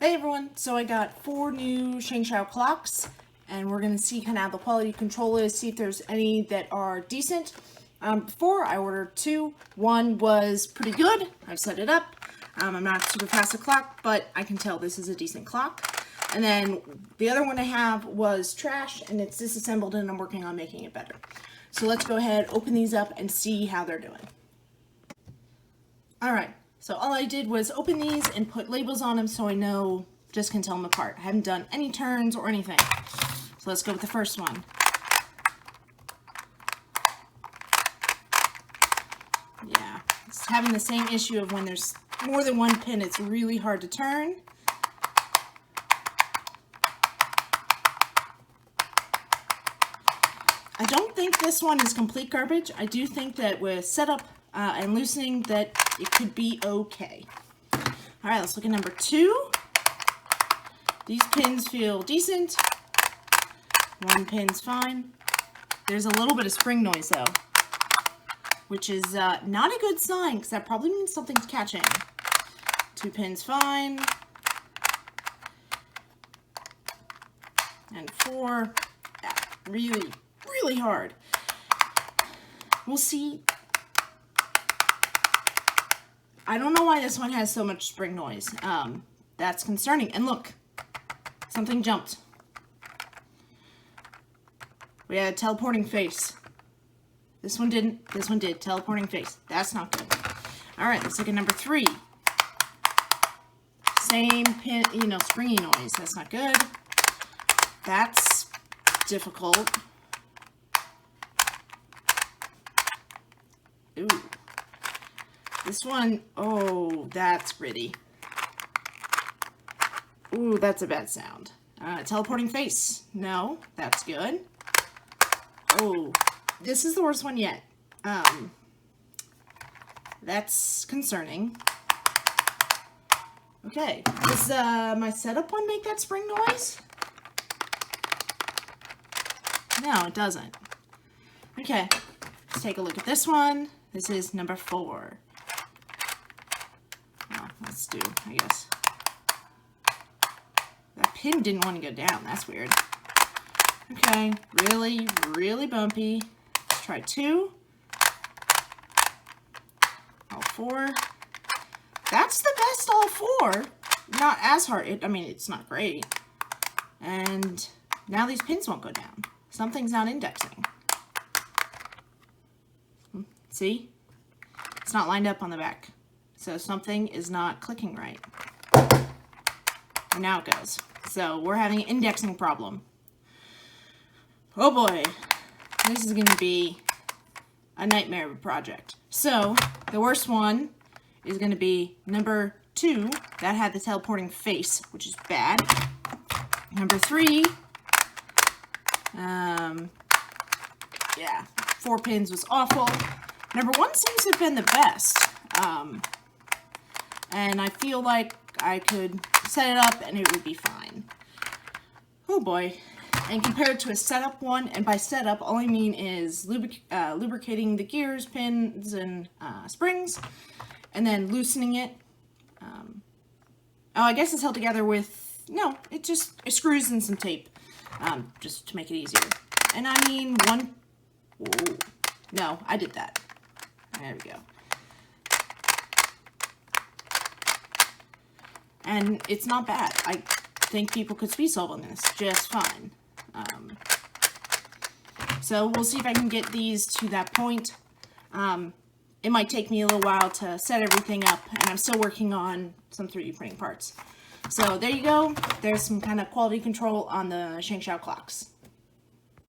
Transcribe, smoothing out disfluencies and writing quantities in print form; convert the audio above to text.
Hey everyone, so I got 4 new ShengShou clocks, and we're going to see kind of how the quality control is, see if there's any that are decent. Before I ordered 2, one was pretty good, I've set it up, I'm not super fast at clock, but I can tell this is a decent clock. And then the other one I have was trash, and it's disassembled and I'm working on making it better. So let's go ahead, open these up, and see how they're doing. Alright. So all I did was open these and put labels on them so I know, just can tell them apart. I haven't done any turns or anything. So let's go with the first one. Yeah, it's having the same issue of when there's more than one pin, it's really hard to turn. I don't think this one is complete garbage. I do think that with setup and loosening that it could be okay. Alright, let's look at number 2. These pins feel decent. One pin's fine. There's a little bit of spring noise though, which is not a good sign because that probably means something's catching. 2 pins fine. And 4, yeah, really hard. We'll see. I don't know why this one has so much spring noise. That's concerning. And look, something jumped. We had a teleporting face. This one didn't. This one did. Teleporting face. That's not good. Alright, let's look at number 3. Same pin, springy noise. That's not good. That's difficult. Ooh. This one, oh, that's gritty. Ooh, that's a bad sound. Teleporting face. No, that's good. Oh, this is the worst one yet. That's concerning. Okay, does my setup one make that spring noise? No, it doesn't. Okay, let's take a look at this one. This is number 4. Let's do, I guess. That pin didn't want to go down. That's weird. Okay, really bumpy. Let's try 2. All 4. That's the best all 4. Not as hard. I mean, it's not great. And now these pins won't go down. Something's not indexing. See? It's not lined up on the back. So something is not clicking right. And now it goes. So we're having an indexing problem. Oh boy. This is going to be a nightmare of a project. So the worst one is going to be number 2. That had the teleporting face, which is bad. Number 3. Yeah, 4 pins was awful. Number 1 seems to have been the best. And I feel like I could set it up and it would be fine. Oh boy. And compared to a setup one, and by setup all I mean is lubricating the gears, pins, and springs, and then loosening it. Oh, I guess it's held together with, no, it screws in some tape, just to make it easier. And I mean whoa, no, I did that. There we go. And it's not bad. I think people could speed solve on this just fine. So we'll see if I can get these to that point. It might take me a little while to set everything up, and I'm still working on some 3D printing parts. So there you go. There's some kind of quality control on the ShengShou clocks.